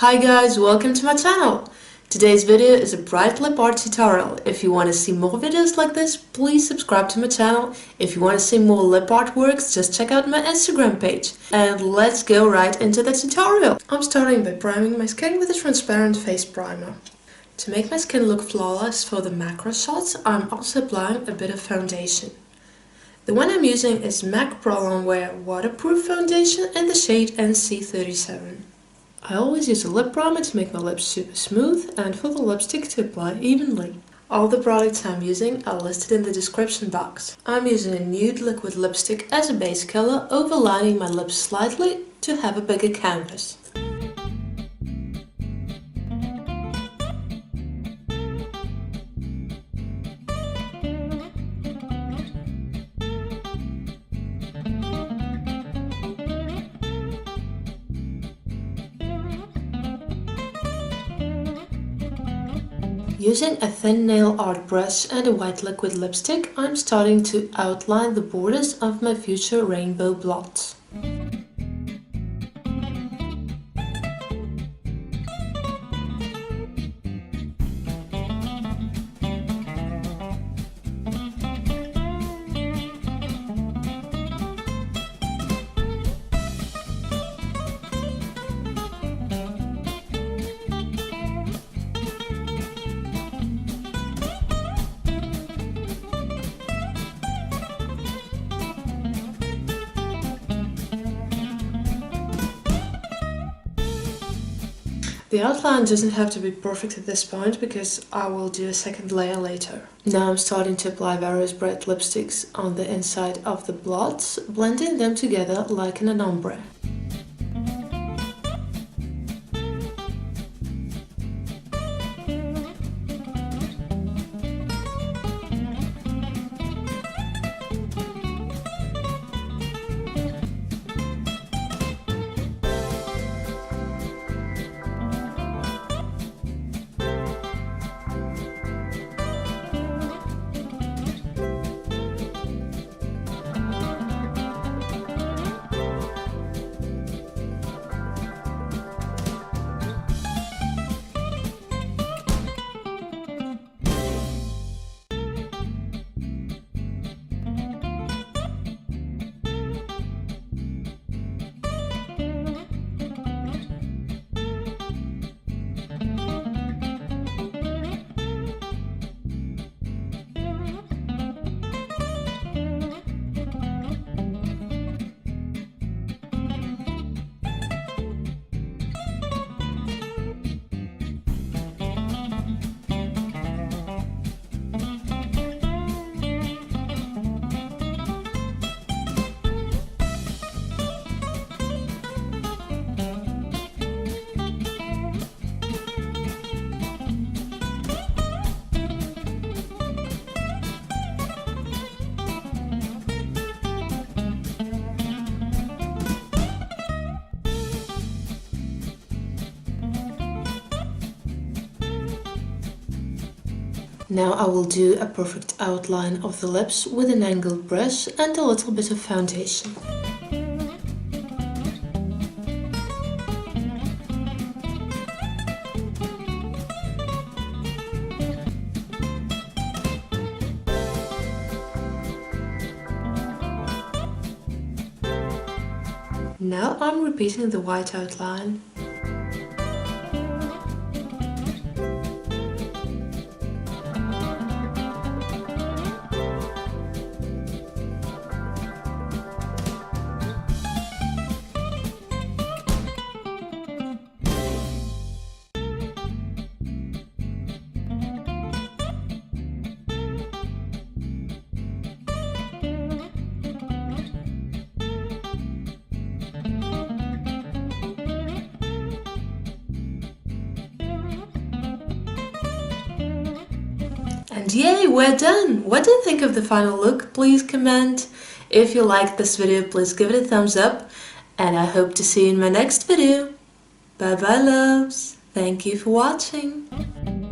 Hi guys, welcome to my channel! Today's video is a bright lip art tutorial. If you want to see more videos like this, please subscribe to my channel. If you want to see more lip art works, just check out my Instagram page. And let's go right into the tutorial! I'm starting by priming my skin with a transparent face primer. To make my skin look flawless for the macro shots, I'm also applying a bit of foundation. The one I'm using is MAC Pro Longwear Waterproof Foundation in the shade NC37. I always use a lip primer to make my lips super smooth and for the lipstick to apply evenly. All the products I'm using are listed in the description box. I'm using a nude liquid lipstick as a base color, overlining my lips slightly to have a bigger canvas. Using a thin nail art brush and a white liquid lipstick, I'm starting to outline the borders of my future rainbow blots. The outline doesn't have to be perfect at this point because I will do a second layer later. Now I'm starting to apply various bright lipsticks on the inside of the blots, blending them together like in an ombre. Now I will do a perfect outline of the lips with an angled brush and a little bit of foundation. Now I'm repeating the white outline. And yay, we're done! What do you think of the final look? Please comment. If you liked this video, please give it a thumbs up. And I hope to see you in my next video. Bye bye loves! Thank you for watching!